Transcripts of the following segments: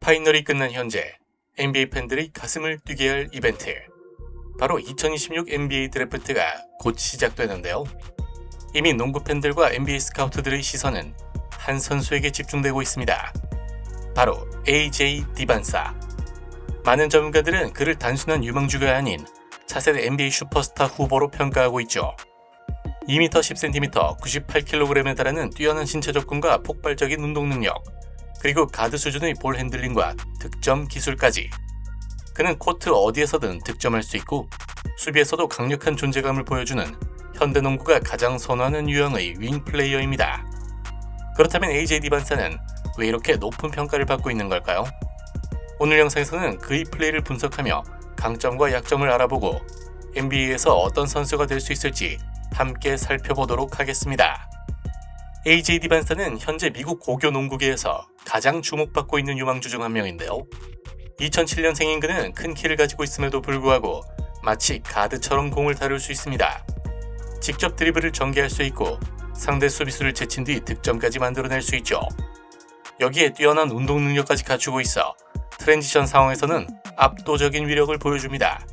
파이널이 끝난 현재 NBA 팬들이 가슴을 뛰게 할 이벤트, 바로 2026 NBA 드래프트가 곧 시작되는데요. 이미 농구 팬들과 NBA 스카우트들의 시선은 한 선수에게 집중되고 있습니다. 바로 AJ 디반사. 많은 전문가들은 그를 단순한 유망주가 아닌 차세대 NBA 슈퍼스타 후보로 평가하고 있죠. 2m 10cm, 98kg에 달하는 뛰어난 신체 조건과 폭발적인 운동 능력, 그리고 가드 수준의 볼 핸들링과 득점 기술까지. 그는 코트 어디에서든 득점할 수 있고 수비에서도 강력한 존재감을 보여주는 현대농구가 가장 선호하는 유형의 윙 플레이어입니다. 그렇다면 AJ 디반사는 왜 이렇게 높은 평가를 받고 있는 걸까요? 오늘 영상에서는 그의 플레이를 분석하며 강점과 약점을 알아보고 NBA에서 어떤 선수가 될 수 있을지 함께 살펴보도록 하겠습니다. AJ 디반사는 현재 미국 고교 농구계에서 가장 주목받고 있는 유망주 중 한 명인데요. 2007년생인 그는 큰 키를 가지고 있음에도 불구하고 마치 가드처럼 공을 다룰 수 있습니다. 직접 드리블을 전개할 수 있고 상대 수비수를 제친 뒤 득점까지 만들어낼 수 있죠. 여기에 뛰어난 운동 능력까지 갖추고 있어 트랜지션 상황에서는 압도적인 위력을 보여줍니다.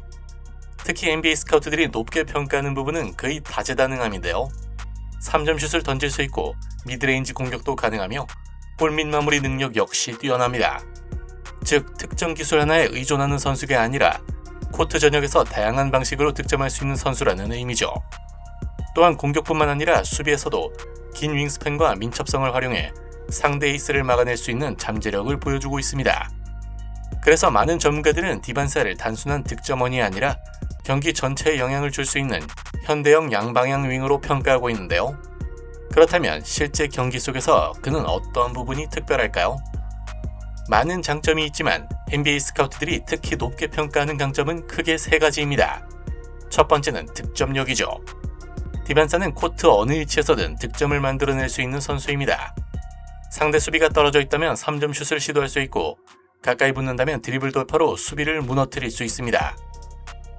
특히 NBA 스카우트들이 높게 평가하는 부분은 그의 다재다능함인데요. 3점 슛을 던질 수 있고 미드레인지 공격도 가능하며 골밑 마무리 능력 역시 뛰어납니다. 즉, 특정 기술 하나에 의존하는 선수가 아니라 코트 전역에서 다양한 방식으로 득점할 수 있는 선수라는 의미죠. 또한 공격뿐만 아니라 수비에서도 긴 윙스팬과 민첩성을 활용해 상대 에이스를 막아낼 수 있는 잠재력을 보여주고 있습니다. 그래서 많은 전문가들은 디반사를 단순한 득점원이 아니라 경기 전체에 영향을 줄 수 있는 현대형 양방향 윙으로 평가하고 있는데요. 그렇다면 실제 경기 속에서 그는 어떠한 부분이 특별할까요? 많은 장점이 있지만 NBA 스카우트들이 특히 높게 평가하는 강점은 크게 세 가지입니다. 첫 번째는 득점력이죠. 디반사는 코트 어느 위치에서든 득점을 만들어낼 수 있는 선수입니다. 상대 수비가 떨어져 있다면 3점 슛을 시도할 수 있고 가까이 붙는다면 드리블 돌파로 수비를 무너뜨릴 수 있습니다.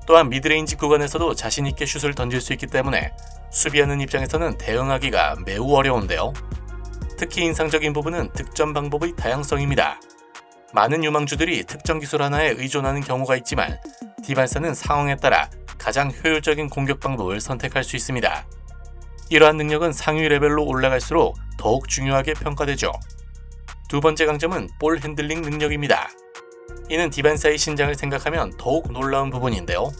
또한 미드레인지 구간에서도 자신있게 슛을 던질 수 있기 때문에 수비하는 입장에서는 대응하기가 매우 어려운데요. 특히 인상적인 부분은 득점 방법의 다양성입니다. 많은 유망주들이 특정 기술 하나에 의존하는 경우가 있지만 디반사는 상황에 따라 가장 효율적인 공격 방법을 선택할 수 있습니다. 이러한 능력은 상위 레벨로 올라갈수록 더욱 중요하게 평가되죠. 두 번째 강점은 볼 핸들링 능력입니다. 이는 디반사의 신장을 생각하면 더욱 놀라운 부분인데요.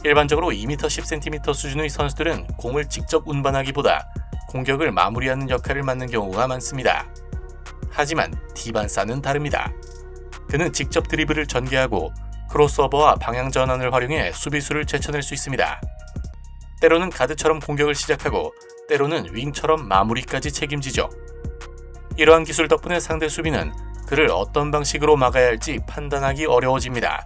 일반적으로 2m 10cm 수준의 선수들은 공을 직접 운반하기보다 공격을 마무리하는 역할을 맡는 경우가 많습니다. 하지만 디반사는 다릅니다. 그는 직접 드리블을 전개하고 크로스오버와 방향 전환을 활용해 수비수를 제쳐낼 수 있습니다. 때로는 가드처럼 공격을 시작하고 때로는 윙처럼 마무리까지 책임지죠. 이러한 기술 덕분에 상대 수비는 그를 어떤 방식으로 막아야 할지 판단하기 어려워집니다.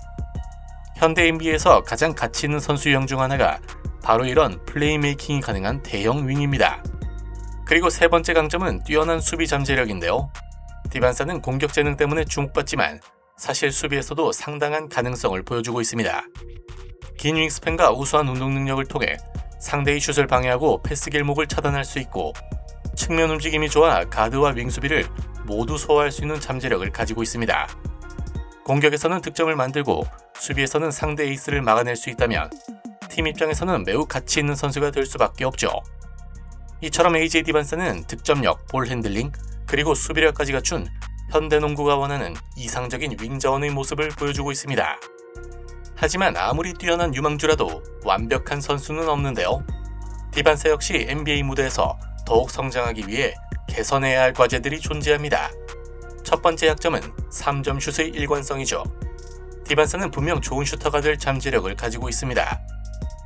현대 NBA에서 가장 가치 있는 선수 유형 중 하나가 바로 이런 플레이메이킹이 가능한 대형 윙입니다. 그리고 세 번째 강점은 뛰어난 수비 잠재력인데요. 디반사는 공격 재능 때문에 주목받지만 사실 수비에서도 상당한 가능성을 보여주고 있습니다. 긴 윙스팬과 우수한 운동 능력을 통해 상대의 슛을 방해하고 패스 길목을 차단할 수 있고 측면 움직임이 좋아 가드와 윙 수비를 모두 소화할 수 있는 잠재력을 가지고 있습니다. 공격에서는 득점을 만들고 수비에서는 상대 에이스를 막아낼 수 있다면 팀 입장에서는 매우 가치 있는 선수가 될 수밖에 없죠. 이처럼 AJ 디반사는 득점력, 볼 핸들링, 그리고 수비력까지 갖춘 현대농구가 원하는 이상적인 윙 자원의 모습을 보여주고 있습니다. 하지만 아무리 뛰어난 유망주라도 완벽한 선수는 없는데요. 디반사 역시 NBA 무대에서 더욱 성장하기 위해 개선해야 할 과제들이 존재합니다. 첫 번째 약점은 3점 슛의 일관성이죠. 디반사는 분명 좋은 슈터가 될 잠재력을 가지고 있습니다.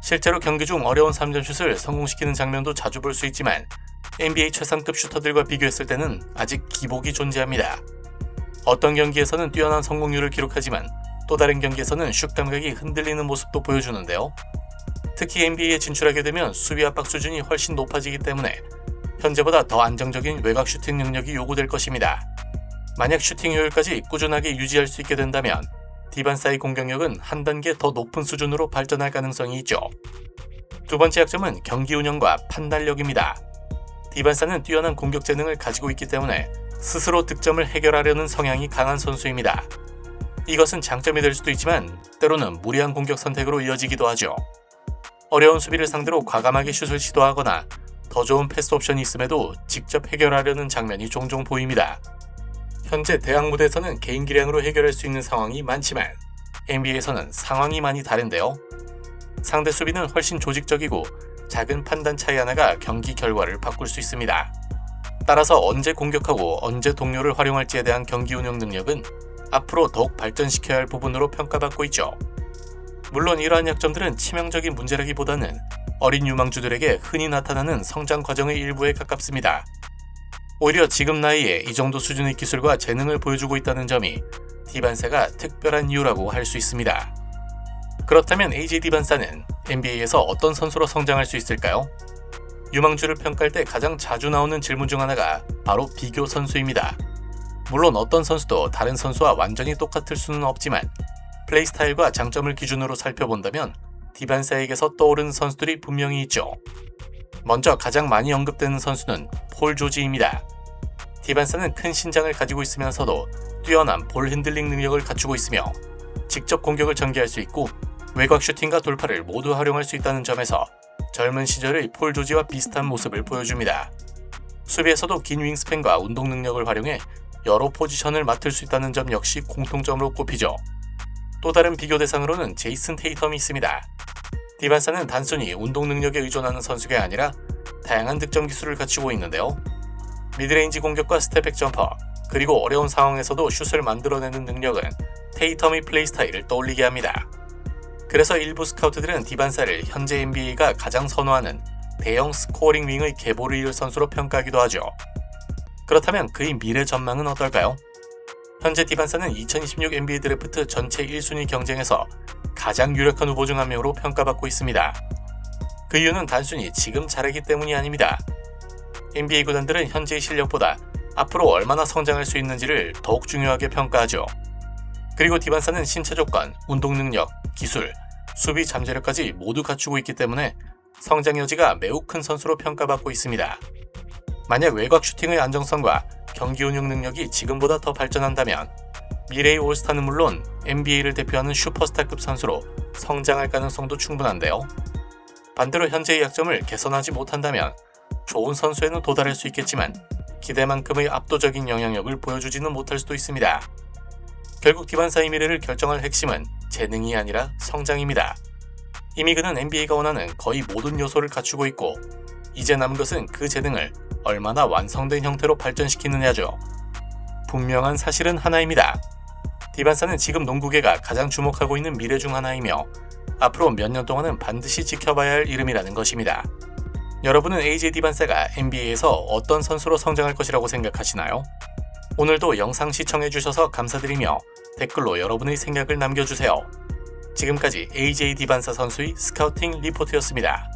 실제로 경기 중 어려운 3점 슛을 성공시키는 장면도 자주 볼 수 있지만 NBA 최상급 슈터들과 비교했을 때는 아직 기복이 존재합니다. 어떤 경기에서는 뛰어난 성공률을 기록하지만 또 다른 경기에서는 슛 감각이 흔들리는 모습도 보여주는데요. 특히 NBA에 진출하게 되면 수비 압박 수준이 훨씬 높아지기 때문에 현재보다 더 안정적인 외곽 슈팅 능력이 요구될 것입니다. 만약 슈팅 효율까지 꾸준하게 유지할 수 있게 된다면 디반사의 공격력은 한 단계 더 높은 수준으로 발전할 가능성이 있죠. 두 번째 약점은 경기 운영과 판단력입니다. 디반사는 뛰어난 공격 재능을 가지고 있기 때문에 스스로 득점을 해결하려는 성향이 강한 선수입니다. 이것은 장점이 될 수도 있지만 때로는 무리한 공격 선택으로 이어지기도 하죠. 어려운 수비를 상대로 과감하게 슛을 시도하거나 더 좋은 패스 옵션이 있음에도 직접 해결하려는 장면이 종종 보입니다. 현재 대학 무대에서는 개인 기량으로 해결할 수 있는 상황이 많지만 NBA에서는 상황이 많이 다른데요. 상대 수비는 훨씬 조직적이고 작은 판단 차이 하나가 경기 결과를 바꿀 수 있습니다. 따라서 언제 공격하고 언제 동료를 활용할지에 대한 경기 운영 능력은 앞으로 더욱 발전시켜야 할 부분으로 평가받고 있죠. 물론 이러한 약점들은 치명적인 문제라기보다는 어린 유망주들에게 흔히 나타나는 성장 과정의 일부에 가깝습니다. 오히려 지금 나이에 이 정도 수준의 기술과 재능을 보여주고 있다는 점이 디반사가 특별한 이유라고 할 수 있습니다. 그렇다면 AJ 디반사는 NBA에서 어떤 선수로 성장할 수 있을까요? 유망주를 평가할 때 가장 자주 나오는 질문 중 하나가 바로 비교 선수입니다. 물론 어떤 선수도 다른 선수와 완전히 똑같을 수는 없지만 플레이 스타일과 장점을 기준으로 살펴본다면 디반사에게서 떠오르는 선수들이 분명히 있죠. 먼저 가장 많이 언급되는 선수는 폴 조지입니다. 디반사는 큰 신장을 가지고 있으면서도 뛰어난 볼 핸들링 능력을 갖추고 있으며 직접 공격을 전개할 수 있고 외곽 슈팅과 돌파를 모두 활용할 수 있다는 점에서 젊은 시절의 폴 조지와 비슷한 모습을 보여줍니다. 수비에서도 긴 윙스팬과 운동 능력을 활용해 여러 포지션을 맡을 수 있다는 점 역시 공통점으로 꼽히죠. 또 다른 비교 대상으로는 제이슨 테이텀이 있습니다. 디반사는 단순히 운동 능력에 의존하는 선수가 아니라 다양한 득점 기술을 갖추고 있는데요. 미드레인지 공격과 스텝백 점퍼, 그리고 어려운 상황에서도 슛을 만들어내는 능력은 테이텀의 플레이 스타일을 떠올리게 합니다. 그래서 일부 스카우트들은 디반사를 현재 NBA가 가장 선호하는 대형 스코어링 윙의 계보를 이을 선수로 평가하기도 하죠. 그렇다면 그의 미래 전망은 어떨까요? 현재 디반사는 2026 NBA 드래프트 전체 1순위 경쟁에서 가장 유력한 후보 중 한 명으로 평가받고 있습니다. 그 이유는 단순히 지금 잘하기 때문이 아닙니다. NBA 구단들은 현재의 실력보다 앞으로 얼마나 성장할 수 있는지를 더욱 중요하게 평가하죠. 그리고 디반사는 신체 조건, 운동 능력, 기술, 수비 잠재력까지 모두 갖추고 있기 때문에 성장 여지가 매우 큰 선수로 평가받고 있습니다. 만약 외곽 슈팅의 안정성과 경기 운영 능력이 지금보다 더 발전한다면 미래의 올스타는 물론 NBA를 대표하는 슈퍼스타급 선수로 성장할 가능성도 충분한데요. 반대로 현재의 약점을 개선하지 못한다면 좋은 선수에는 도달할 수 있겠지만 기대만큼의 압도적인 영향력을 보여주지는 못할 수도 있습니다. 결국 디반사의 미래를 결정할 핵심은 재능이 아니라 성장입니다. 이미 그는 NBA가 원하는 거의 모든 요소를 갖추고 있고 이제 남은 것은 그 재능을 얼마나 완성된 형태로 발전시키느냐죠. 분명한 사실은 하나입니다. 디반사는 지금 농구계가 가장 주목하고 있는 미래 중 하나이며 앞으로 몇 년 동안은 반드시 지켜봐야 할 이름이라는 것입니다. 여러분은 AJ 디반사가 NBA에서 어떤 선수로 성장할 것이라고 생각하시나요? 오늘도 영상 시청해주셔서 감사드리며 댓글로 여러분의 생각을 남겨주세요. 지금까지 AJ 디반사 선수의 스카우팅 리포트였습니다.